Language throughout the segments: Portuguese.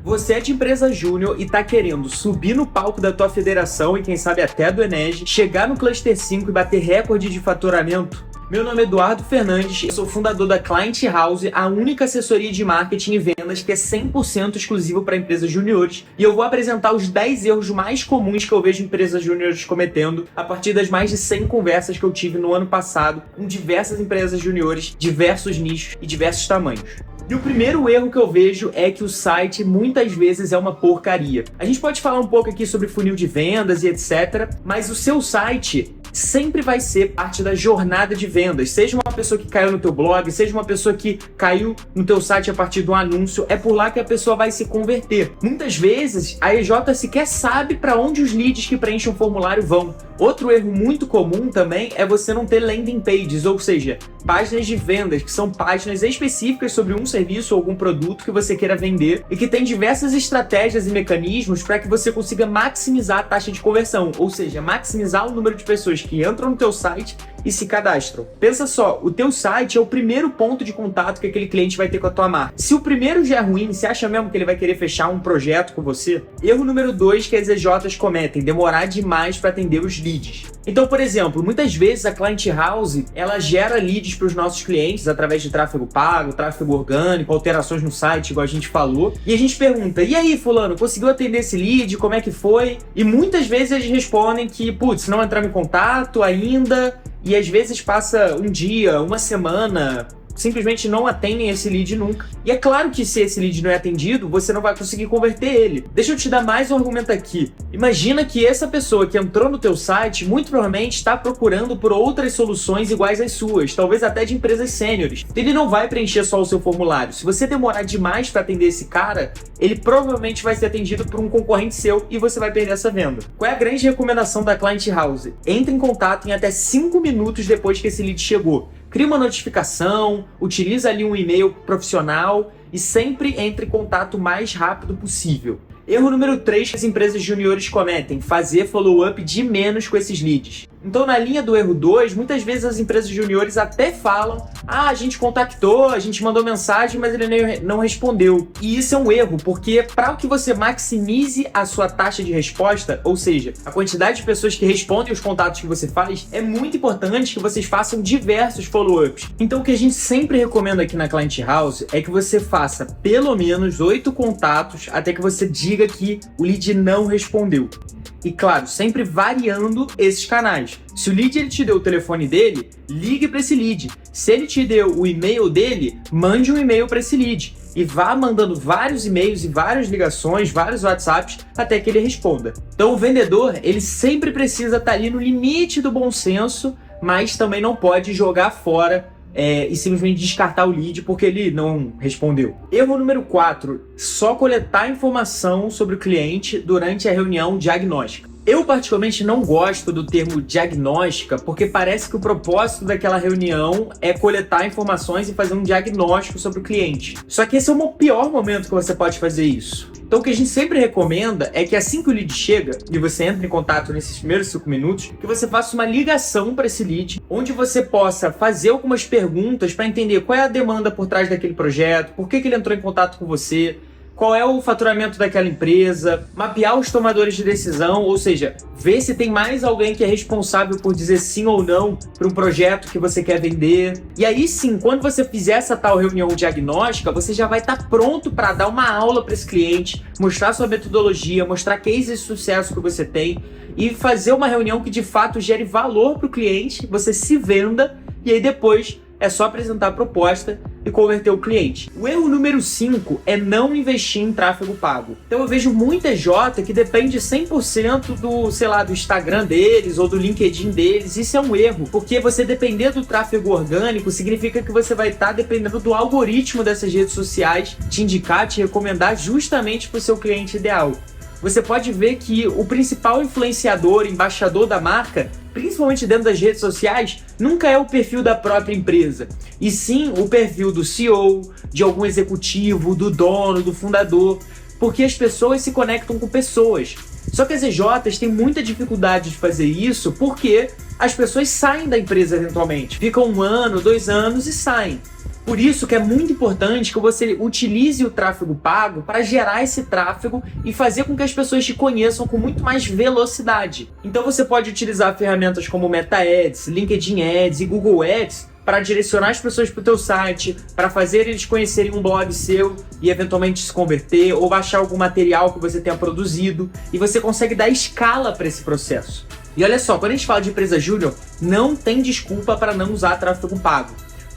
Você é de empresa júnior e tá querendo subir no palco da tua federação e quem sabe até do Enege, chegar no Cluster 5 e bater recorde de faturamento? Meu nome é Eduardo Fernandes, eu sou fundador da Client House, a única assessoria de marketing e vendas que é 100% exclusivo para empresas juniores, e eu vou apresentar os 10 erros mais comuns que eu vejo empresas juniores cometendo a partir das mais de 100 conversas que eu tive no ano passado com diversas empresas juniores, diversos nichos e diversos tamanhos. E o primeiro erro que eu vejo é que o site muitas vezes é uma porcaria. A gente pode falar um pouco aqui sobre funil de vendas e etc, mas o seu site sempre vai ser parte da jornada de vendas. Seja uma pessoa que caiu no teu blog, seja uma pessoa que caiu no teu site a partir de um anúncio, é por lá que a pessoa vai se converter. Muitas vezes a EJ sequer sabe para onde os leads que preenchem o formulário vão. Outro erro muito comum também é você não ter landing pages, ou seja, páginas de vendas, que são páginas específicas sobre um serviço ou algum produto que você queira vender e que tem diversas estratégias e mecanismos para que você consiga maximizar a taxa de conversão, ou seja, maximizar o número de pessoas que entram no teu site e se cadastram. Pensa só, o teu site é o primeiro ponto de contato que aquele cliente vai ter com a tua marca. Se o primeiro já é ruim, você acha mesmo que ele vai querer fechar um projeto com você? Erro número 2 que as EJs cometem, demorar demais para atender os leads. Então, por exemplo, muitas vezes a Client House, ela gera leads para os nossos clientes através de tráfego pago, tráfego orgânico, alterações no site, igual a gente falou. E a gente pergunta, e aí fulano, conseguiu atender esse lead? Como é que foi? E muitas vezes eles respondem que, putz, não entraram em contato ainda. E às vezes passa um dia, uma semana, simplesmente não atendem esse lead nunca. E é claro que se esse lead não é atendido, você não vai conseguir converter ele. Deixa eu te dar mais um argumento aqui. Imagina que essa pessoa que entrou no teu site, muito provavelmente está procurando por outras soluções iguais às suas, talvez até de empresas sêniores. Ele não vai preencher só o seu formulário. Se você demorar demais para atender esse cara, ele provavelmente vai ser atendido por um concorrente seu e você vai perder essa venda. Qual é a grande recomendação da Client House? Entre em contato em até 5 minutos depois que esse lead chegou. Cria uma notificação, utiliza ali um e-mail profissional e sempre entre em contato o mais rápido possível. Erro número 3 que as empresas juniores cometem, fazer follow-up de menos com esses leads. Então, na linha do erro 2, muitas vezes as empresas juniores até falam: a gente contactou, a gente mandou mensagem, mas ele não respondeu. E isso é um erro, porque para que você maximize a sua taxa de resposta, ou seja, a quantidade de pessoas que respondem os contatos que você faz, é muito importante que vocês façam diversos follow-ups. Então, o que a gente sempre recomenda aqui na Client House é que você faça pelo menos 8 contatos até que você diga que o lead não respondeu. E claro, sempre variando esses canais. Se o lead ele te deu o telefone dele, ligue para esse lead. Se ele te deu o e-mail dele, mande um e-mail para esse lead. E vá mandando vários e-mails e várias ligações, vários WhatsApps, até que ele responda. Então o vendedor, ele sempre precisa estar ali no limite do bom senso, mas também não pode jogar fora e simplesmente descartar o lead porque ele não respondeu. Erro número 4, só coletar informação sobre o cliente durante a reunião diagnóstica. Eu particularmente não gosto do termo diagnóstica porque parece que o propósito daquela reunião é coletar informações e fazer um diagnóstico sobre o cliente. Só que esse é o pior momento que você pode fazer isso. Então o que a gente sempre recomenda é que assim que o lead chega e você entra em contato nesses primeiros 5 minutos, que você faça uma ligação para esse lead, onde você possa fazer algumas perguntas para entender qual é a demanda por trás daquele projeto, por que ele entrou em contato com você, qual é o faturamento daquela empresa, mapear os tomadores de decisão, ou seja, ver se tem mais alguém que é responsável por dizer sim ou não para um projeto que você quer vender. E aí sim, quando você fizer essa tal reunião diagnóstica, você já vai estar pronto para dar uma aula para esse cliente, mostrar sua metodologia, mostrar cases de sucesso que você tem e fazer uma reunião que de fato gere valor para o cliente, você se venda e aí depois é só apresentar a proposta e converter o cliente. O erro número 5 é não investir em tráfego pago. Então eu vejo muita EJ que depende 100% do Instagram deles ou do LinkedIn deles. Isso é um erro, porque você depender do tráfego orgânico significa que você vai estar dependendo do algoritmo dessas redes sociais te indicar, te recomendar justamente para o seu cliente ideal. Você pode ver que o principal influenciador, embaixador da marca, principalmente dentro das redes sociais, nunca é o perfil da própria empresa, e sim o perfil do CEO, de algum executivo, do dono, do fundador, porque as pessoas se conectam com pessoas. Só que as EJs têm muita dificuldade de fazer isso porque as pessoas saem da empresa eventualmente, ficam 1 ano, 2 anos e saem. Por isso que é muito importante que você utilize o tráfego pago para gerar esse tráfego e fazer com que as pessoas te conheçam com muito mais velocidade. Então você pode utilizar ferramentas como Meta Ads, LinkedIn Ads e Google Ads para direcionar as pessoas para o teu site, para fazer eles conhecerem um blog seu e eventualmente se converter ou baixar algum material que você tenha produzido, e você consegue dar escala para esse processo. E olha só, quando a gente fala de empresa júnior, não tem desculpa para não usar tráfego pago.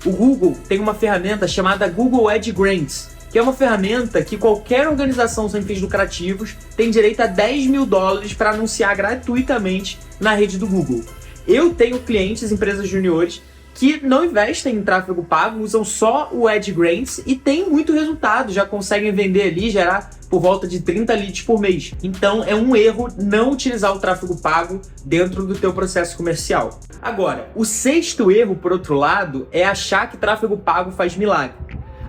O Google tem uma ferramenta chamada Google Ad Grants, que é uma ferramenta que qualquer organização sem fins lucrativos tem direito a $10 mil para anunciar gratuitamente na rede do Google. Eu tenho clientes, empresas juniores, que não investem em tráfego pago, usam só o Ad Grants e tem muito resultado, já conseguem vender ali, gerar por volta de 30 leads por mês. Então é um erro não utilizar o tráfego pago dentro do teu processo comercial. Agora, o sexto erro, por outro lado, é achar que tráfego pago faz milagre.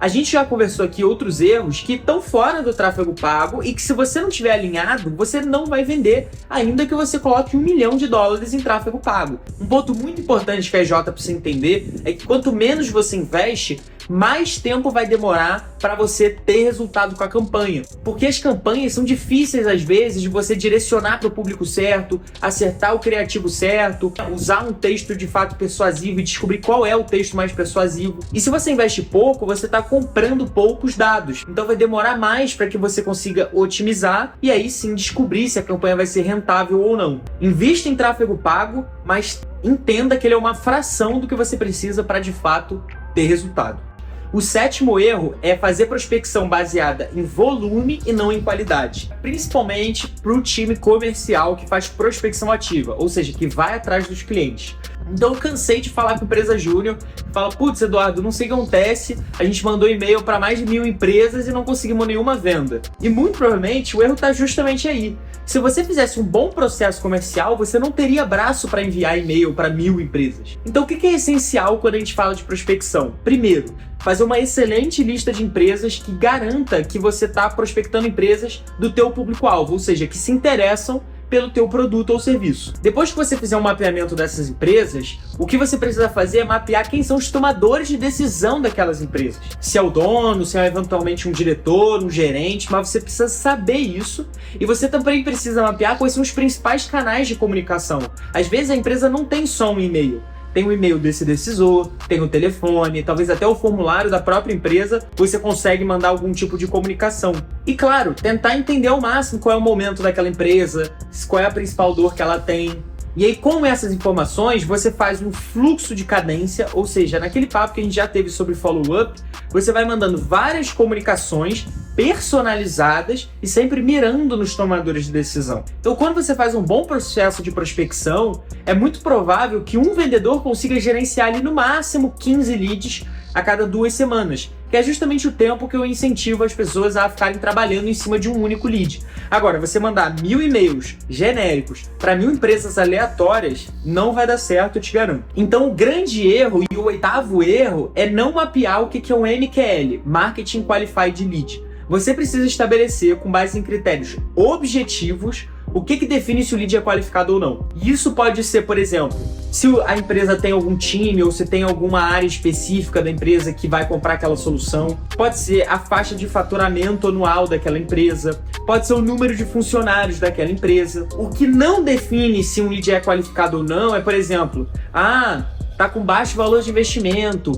A gente já conversou aqui outros erros que estão fora do tráfego pago e que, se você não tiver alinhado, você não vai vender, ainda que você coloque $1 milhão em tráfego pago. Um ponto muito importante que a EJ precisa entender é que quanto menos você investe, mais tempo vai demorar para você ter resultado com a campanha. Porque as campanhas são difíceis às vezes de você direcionar para o público certo, acertar o criativo certo, usar um texto de fato persuasivo e descobrir qual é o texto mais persuasivo. E se você investe pouco, você está comprando poucos dados. Então vai demorar mais para que você consiga otimizar e aí sim descobrir se a campanha vai ser rentável ou não. Invista em tráfego pago, mas entenda que ele é uma fração do que você precisa para de fato ter resultado. O sétimo erro é fazer prospecção baseada em volume e não em qualidade, principalmente para o time comercial que faz prospecção ativa, ou seja, que vai atrás dos clientes. Então eu cansei de falar com empresa júnior, fala, putz, Eduardo, não sei o que acontece, a gente mandou e-mail para mais de 1.000 empresas e não conseguimos nenhuma venda. E muito provavelmente o erro está justamente aí. Se você fizesse um bom processo comercial, você não teria braço para enviar e-mail para 1.000 empresas. Então o que é essencial quando a gente fala de prospecção? Primeiro, fazer uma excelente lista de empresas que garanta que você está prospectando empresas do teu público-alvo, ou seja, que se interessam pelo teu produto ou serviço. Depois que você fizer um mapeamento dessas empresas, o que você precisa fazer é mapear quem são os tomadores de decisão daquelas empresas. Se é o dono, se é eventualmente um diretor, um gerente, mas você precisa saber isso, e você também precisa mapear quais são os principais canais de comunicação. Às vezes a empresa não tem só um e-mail. Tem o e-mail desse decisor, tem o telefone, talvez até o formulário da própria empresa, você consegue mandar algum tipo de comunicação. E claro, tentar entender ao máximo qual é o momento daquela empresa, qual é a principal dor que ela tem. E aí, com essas informações, você faz um fluxo de cadência, ou seja, naquele papo que a gente já teve sobre follow-up, você vai mandando várias comunicações personalizadas e sempre mirando nos tomadores de decisão. Então, quando você faz um bom processo de prospecção, é muito provável que um vendedor consiga gerenciar ali no máximo 15 leads a cada 2 semanas, que é justamente o tempo que eu incentivo as pessoas a ficarem trabalhando em cima de um único lead. Agora, você mandar 1.000 e-mails genéricos para 1.000 empresas aleatórias, não vai dar certo, eu te garanto. Então, o grande erro e o oitavo erro é não mapear o que é um MQL, Marketing Qualified Lead. Você precisa estabelecer, com base em critérios objetivos, o que define se o lead é qualificado ou não. E isso pode ser, por exemplo, se a empresa tem algum time ou se tem alguma área específica da empresa que vai comprar aquela solução. Pode ser a faixa de faturamento anual daquela empresa. Pode ser o número de funcionários daquela empresa. O que não define se um lead é qualificado ou não é, por exemplo, tá com baixo valor de investimento,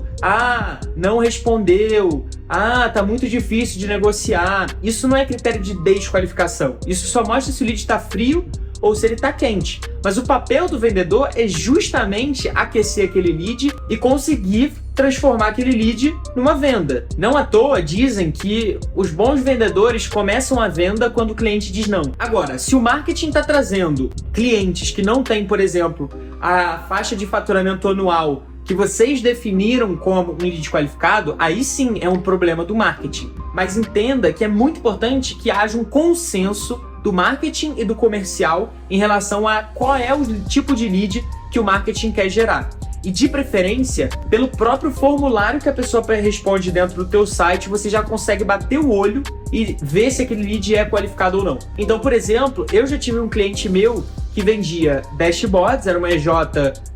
não respondeu, tá muito difícil de negociar. Isso não é critério de desqualificação. Isso só mostra se o lead está frio ou se ele está quente. Mas o papel do vendedor é justamente aquecer aquele lead e conseguir transformar aquele lead numa venda. Não à toa dizem que os bons vendedores começam a venda quando o cliente diz não. Agora, se o marketing está trazendo clientes que não têm, por exemplo, a faixa de faturamento anual que vocês definiram como um lead qualificado, aí sim é um problema do marketing. Mas entenda que é muito importante que haja um consenso do marketing e do comercial em relação a qual é o tipo de lead que o marketing quer gerar. E de preferência, pelo próprio formulário que a pessoa responde dentro do teu site, você já consegue bater o olho e ver se aquele lead é qualificado ou não. Então, por exemplo, eu já tive um cliente meu que vendia dashboards, era uma EJ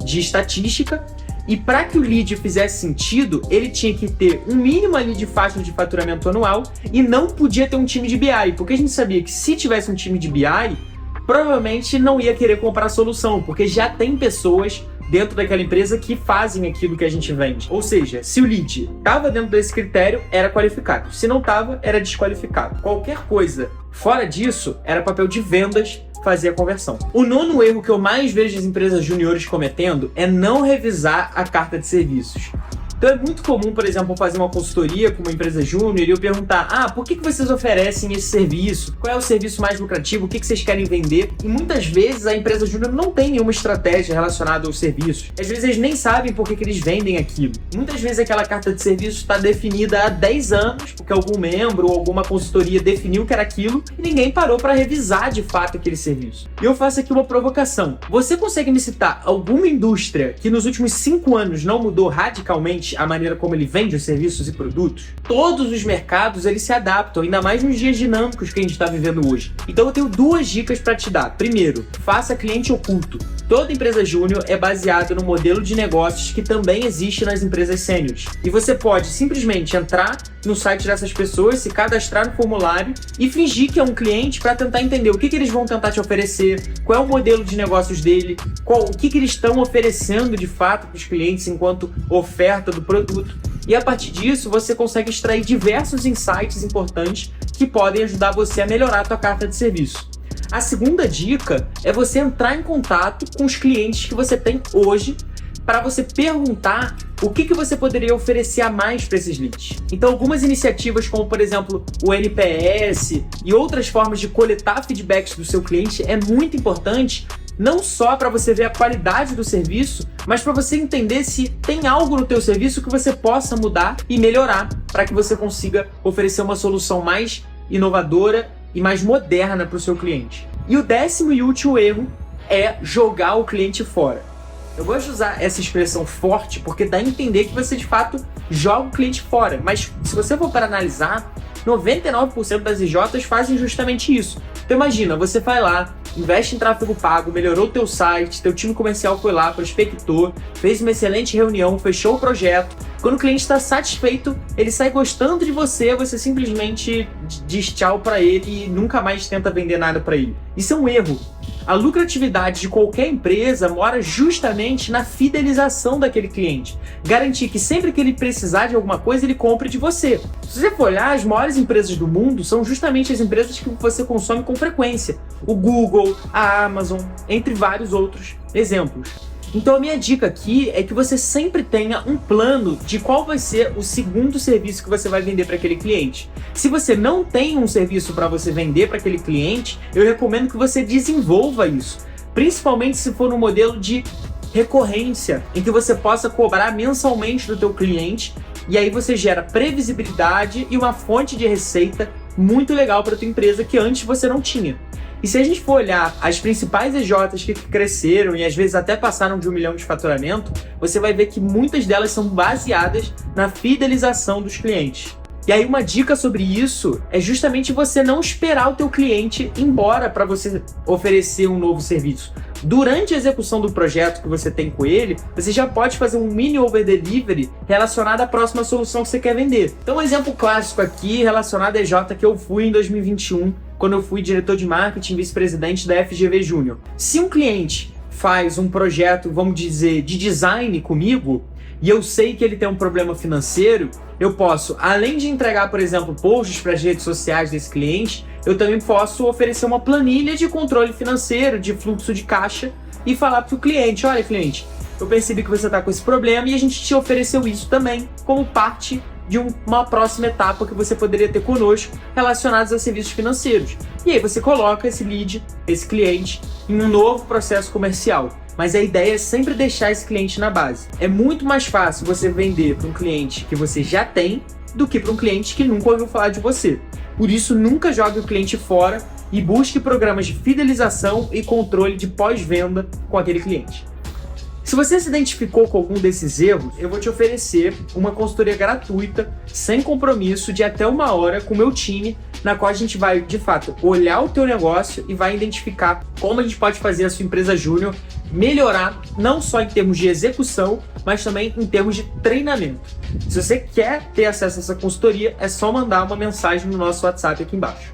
de estatística, E para que o lead fizesse sentido, ele tinha que ter um mínimo ali de faixa de faturamento anual e não podia ter um time de BI, porque a gente sabia que se tivesse um time de BI, provavelmente não ia querer comprar a solução, porque já tem pessoas dentro daquela empresa que fazem aquilo que a gente vende. Ou seja, se o lead estava dentro desse critério, era qualificado. Se não estava, era desqualificado. Qualquer coisa fora disso, era papel de vendas fazer a conversão. O nono erro que eu mais vejo as empresas juniores cometendo é não revisar a carta de serviços. Então é muito comum, por exemplo, fazer uma consultoria com uma empresa júnior e eu perguntar: por que vocês oferecem esse serviço? Qual é o serviço mais lucrativo? O que vocês querem vender? E muitas vezes a empresa júnior não tem nenhuma estratégia relacionada aos serviços. Às vezes eles nem sabem por que eles vendem aquilo. Muitas vezes aquela carta de serviço está definida há 10 anos, porque algum membro ou alguma consultoria definiu que era aquilo e ninguém parou para revisar de fato aquele serviço. E eu faço aqui uma provocação. Você consegue me citar alguma indústria que nos últimos 5 anos não mudou radicalmente a maneira como ele vende os serviços e produtos? Todos os mercados eles se adaptam, ainda mais nos dias dinâmicos que a gente está vivendo hoje. Então eu tenho 2 dicas para te dar. Primeiro, faça cliente oculto. Toda empresa júnior é baseada no modelo de negócios que também existe nas empresas sêniores. E você pode simplesmente entrar no site dessas pessoas, se cadastrar no formulário e fingir que é um cliente para tentar entender o que eles vão tentar te oferecer, qual é o modelo de negócios dele, o que eles estão oferecendo de fato para os clientes enquanto oferta do produto. E a partir disso, você consegue extrair diversos insights importantes que podem ajudar você a melhorar a tua carta de serviço. A segunda dica é você entrar em contato com os clientes que você tem hoje para você perguntar o que você poderia oferecer a mais para esses leads. Então, algumas iniciativas como, por exemplo, o NPS e outras formas de coletar feedbacks do seu cliente é muito importante, não só para você ver a qualidade do serviço, mas para você entender se tem algo no teu serviço que você possa mudar e melhorar para que você consiga oferecer uma solução mais inovadora e mais moderna para o seu cliente. E o 10º e último erro é jogar o cliente fora. Eu gosto de usar essa expressão forte porque dá a entender que você de fato joga o cliente fora, mas se você for para analisar, 99% das IJs fazem justamente isso. Então imagina, você vai lá, investe em tráfego pago, melhorou o teu site, teu time comercial foi lá, prospectou, fez uma excelente reunião, fechou o projeto. Quando o cliente está satisfeito, ele sai gostando de você, você simplesmente diz tchau para ele e nunca mais tenta vender nada para ele. Isso é um erro. A lucratividade de qualquer empresa mora justamente na fidelização daquele cliente. Garantir que sempre que ele precisar de alguma coisa, ele compre de você. Se você for olhar, as maiores empresas do mundo são justamente as empresas que você consome com frequência. O Google, a Amazon, entre vários outros exemplos. Então a minha dica aqui é que você sempre tenha um plano de qual vai ser o segundo serviço que você vai vender para aquele cliente. Se você não tem um serviço para você vender para aquele cliente, eu recomendo que você desenvolva isso, principalmente se for um modelo de recorrência, em que você possa cobrar mensalmente do teu cliente, e aí você gera previsibilidade e uma fonte de receita muito legal para a tua empresa que antes você não tinha. E se a gente for olhar as principais EJs que cresceram e às vezes até passaram de 1 milhão de faturamento, você vai ver que muitas delas são baseadas na fidelização dos clientes. E aí uma dica sobre isso é justamente você não esperar o teu cliente ir embora para você oferecer um novo serviço. Durante a execução do projeto que você tem com ele, você já pode fazer um mini over delivery relacionado à próxima solução que você quer vender. Então um exemplo clássico aqui relacionado à EJ que eu fui em 2021, quando eu fui diretor de marketing e vice-presidente da FGV Júnior. Se um cliente faz um projeto, vamos dizer, de design comigo, e eu sei que ele tem um problema financeiro, eu posso, além de entregar, por exemplo, posts para as redes sociais desse cliente, eu também posso oferecer uma planilha de controle financeiro, de fluxo de caixa, e falar para o cliente: olha, cliente, eu percebi que você está com esse problema e a gente te ofereceu isso também como parte de uma próxima etapa que você poderia ter conosco relacionados a serviços financeiros. E aí você coloca esse lead, esse cliente, em um novo processo comercial. Mas a ideia é sempre deixar esse cliente na base. É muito mais fácil você vender para um cliente que você já tem do que para um cliente que nunca ouviu falar de você. Por isso, nunca jogue o cliente fora e busque programas de fidelização e controle de pós-venda com aquele cliente. Se você se identificou com algum desses erros, eu vou te oferecer uma consultoria gratuita, sem compromisso, de até 1 hora com o meu time, na qual a gente vai, de fato, olhar o teu negócio e vai identificar como a gente pode fazer a sua empresa júnior melhorar não só em termos de execução, mas também em termos de treinamento. Se você quer ter acesso a essa consultoria, é só mandar uma mensagem no nosso WhatsApp aqui embaixo.